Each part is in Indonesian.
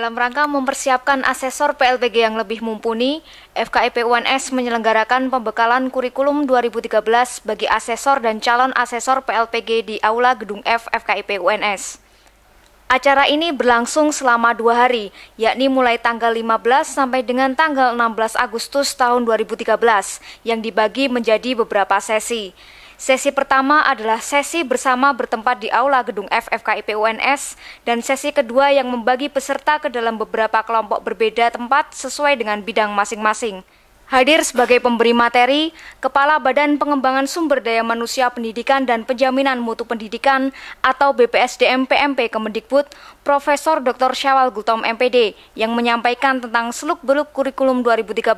Dalam rangka mempersiapkan asesor PLPG yang lebih mumpuni, FKIP UNS menyelenggarakan pembekalan kurikulum 2013 bagi asesor dan calon asesor PLPG di Aula Gedung F FKIP UNS. Acara ini berlangsung selama 2 hari, yakni mulai tanggal 15 sampai dengan tanggal 16 Agustus tahun 2013, yang dibagi menjadi beberapa sesi. Sesi pertama adalah sesi bersama bertempat di Aula Gedung F FKIP UNS, dan sesi kedua yang membagi peserta ke dalam beberapa kelompok berbeda tempat sesuai dengan bidang masing-masing. Hadir sebagai pemberi materi, Kepala Badan Pengembangan Sumber Daya Manusia Pendidikan dan Penjaminan Mutu Pendidikan atau BPSDM PMP Kemendikbud, Profesor Dr. Syawal Gultom MPD, yang menyampaikan tentang seluk-beluk kurikulum 2013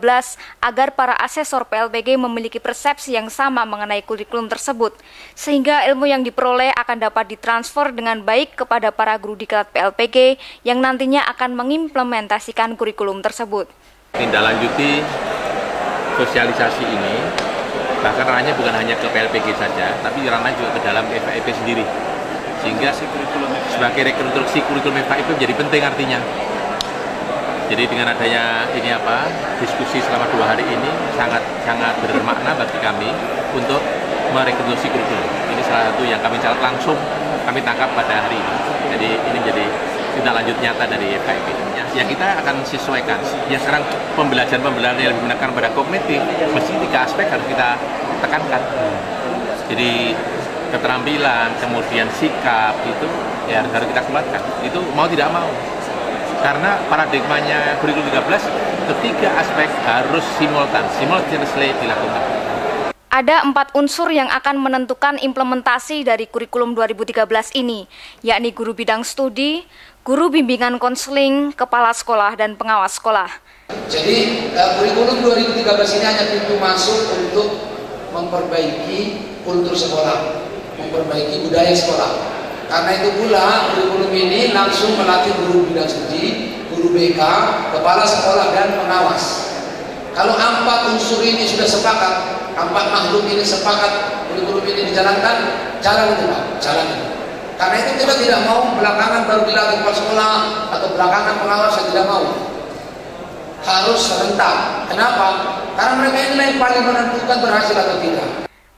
agar para asesor PLPG memiliki persepsi yang sama mengenai kurikulum tersebut, sehingga ilmu yang diperoleh akan dapat ditransfer dengan baik kepada para guru diklat PLPG yang nantinya akan mengimplementasikan kurikulum tersebut. Tindaklanjuti sosialisasi ini, bahkan ranahnya bukan hanya ke PLPG saja, tapi ranahnya juga ke dalam FKIP sendiri, sehingga sebagai rekonstruksi kurikulum FKIP menjadi penting artinya. Jadi dengan adanya diskusi selama 2 hari ini sangat bermakna bagi kami untuk merekonstruksi kurikulum. Ini salah satu yang kami catat langsung, kami tangkap pada hari ini. Jadi ini jadi tindak lanjut nyata dari FKIP. Ya kita akan sesuaikan. Ya sekarang pembelajaran yang lebih menggunakan pada kognitif, mesti 3 aspek harus kita tekankan. Jadi keterampilan, kemudian sikap itu ya harus kita kuatkan. Itu mau tidak mau. Karena paradigmanya kurikulum 13, ketiga aspek harus simultaneously dilakukan. Ada 4 unsur yang akan menentukan implementasi dari kurikulum 2013 ini, yakni guru bidang studi, guru bimbingan konseling, kepala sekolah, dan pengawas sekolah. Jadi kurikulum 2013 ini hanya pintu masuk untuk memperbaiki kultur sekolah, memperbaiki budaya sekolah. Karena itu pula kurikulum ini langsung melatih guru bidang studi, guru BK, kepala sekolah, dan pengawas. Kalau 4 unsur ini sudah sepakat, 4 makhluk ini sepakat, kurikulum ini dijalankan, jalan itu Pak, jalan itu. Karena itu kita tidak mau belakangan baru dilatih kepala sekolah atau belakangan pengawas, saya tidak mau. Harus serentak. Kenapa? Karena mereka ini yang paling menentukan berhasil atau tidak.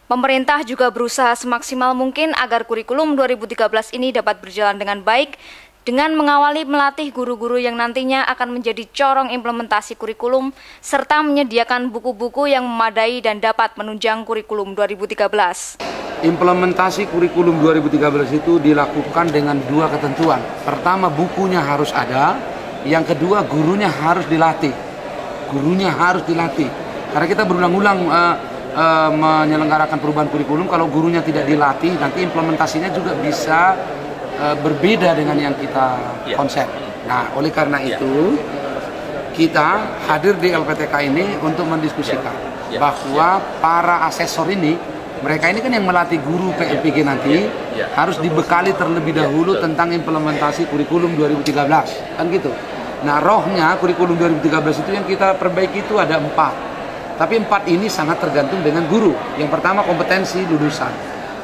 Pemerintah juga berusaha semaksimal mungkin agar kurikulum 2013 ini dapat berjalan dengan baik, dengan mengawali melatih guru-guru yang nantinya akan menjadi corong implementasi kurikulum, serta menyediakan buku-buku yang memadai dan dapat menunjang kurikulum 2013. Implementasi kurikulum 2013 itu dilakukan dengan 2 ketentuan. Pertama, bukunya harus ada. Yang kedua, gurunya harus dilatih. Gurunya harus dilatih. Karena kita berulang-ulang menyelenggarakan perubahan kurikulum, kalau gurunya tidak dilatih, nanti implementasinya juga bisa berbeda dengan yang kita konsep. Nah, oleh karena itu kita hadir di LPTK ini untuk mendiskusikan bahwa para asesor ini, mereka ini kan yang melatih guru PLPG nanti harus dibekali terlebih dahulu tentang implementasi kurikulum 2013, kan gitu. Nah, rohnya kurikulum 2013 itu yang kita perbaiki itu ada 4. Tapi 4 ini sangat tergantung dengan guru. Yang pertama, kompetensi lulusan.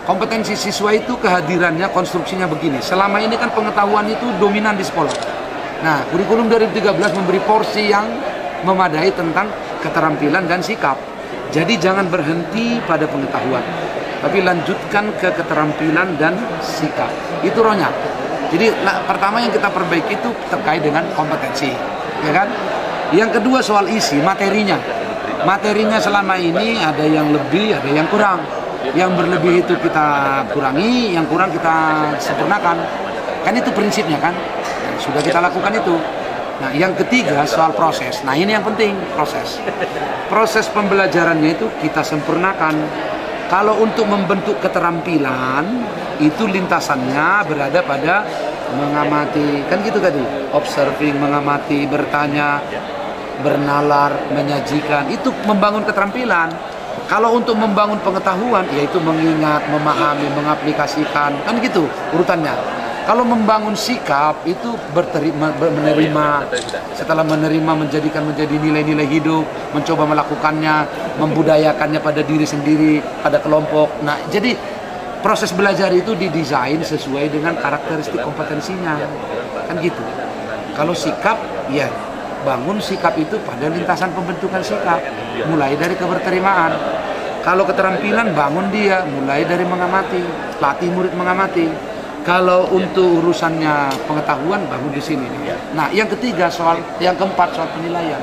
Kompetensi siswa itu kehadirannya, konstruksinya begini. Selama ini kan pengetahuan itu dominan di sekolah. Nah, kurikulum 2013 memberi porsi yang memadai tentang keterampilan dan sikap. Jadi jangan berhenti pada pengetahuan, tapi lanjutkan ke keterampilan dan sikap. Itu rohnya. Jadi pertama yang kita perbaiki itu terkait dengan kompetensi, ya kan? Yang kedua soal isi, materinya. Materinya selama ini ada yang lebih, ada yang kurang. Yang berlebih itu kita kurangi, yang kurang kita sempurnakan. Kan itu prinsipnya kan? Sudah kita lakukan itu. Nah, yang ketiga soal proses. Nah, ini yang penting, proses. Proses pembelajarannya itu kita sempurnakan. Kalau untuk membentuk keterampilan, itu lintasannya berada pada mengamati. Kan gitu tadi, observing, mengamati, bertanya, bernalar, menyajikan. Itu membangun keterampilan. Kalau untuk membangun pengetahuan, yaitu mengingat, memahami, mengaplikasikan, kan gitu urutannya. Kalau membangun sikap, itu menerima, setelah menerima menjadikan menjadi nilai-nilai hidup, mencoba melakukannya, membudayakannya pada diri sendiri, pada kelompok. Nah, jadi proses belajar itu didesain sesuai dengan karakteristik kompetensinya, kan gitu. Kalau sikap, ya bangun sikap itu pada lintasan pembentukan sikap, mulai dari keberterimaan. Kalau keterampilan, bangun dia mulai dari mengamati, latih murid mengamati. Kalau untuk urusannya pengetahuan, bangun di sini. Nah, yang keempat soal penilaian.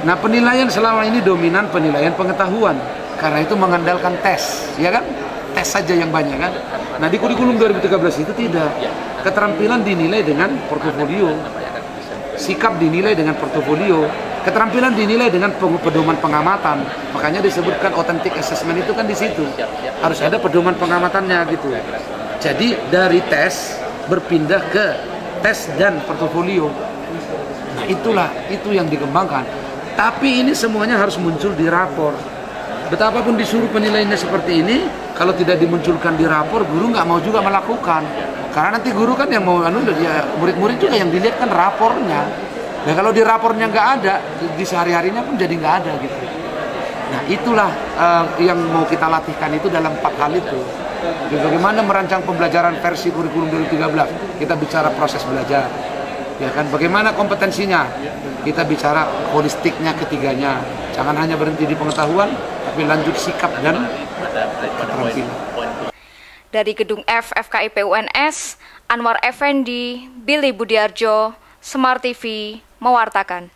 Nah, penilaian selama ini dominan penilaian pengetahuan, karena itu mengandalkan tes, ya kan? Tes saja yang banyak kan. Nah, di kurikulum 2013 itu tidak. Keterampilan dinilai dengan portofolio, sikap dinilai dengan portofolio, keterampilan dinilai dengan pedoman pengamatan. Makanya disebutkan authentic assessment itu kan di situ. Harus ada pedoman pengamatannya gitu. Jadi dari tes berpindah ke tes dan portofolio. Nah, itu yang dikembangkan. Tapi ini semuanya harus muncul di rapor. Betapapun disuruh penilaiannya seperti ini, kalau tidak dimunculkan di rapor, guru nggak mau juga melakukan. Karena nanti guru kan yang mau murid-murid juga yang dilihat kan rapornya. Nah, kalau di rapornya nggak ada, di sehari-harinya pun jadi nggak ada gitu. Nah, itulah yang mau kita latihkan itu dalam 4 hal itu. Jadi, bagaimana merancang pembelajaran versi kurikulum 2013? Kita bicara proses belajar, ya kan? Bagaimana kompetensinya? Kita bicara holistiknya ketiganya. Jangan hanya berhenti di pengetahuan, tapi lanjut sikap dan keterampilan. Dari Gedung F FKIP UNS, Anwar Effendi, Billy Budiarjo, Smart TV mewartakan.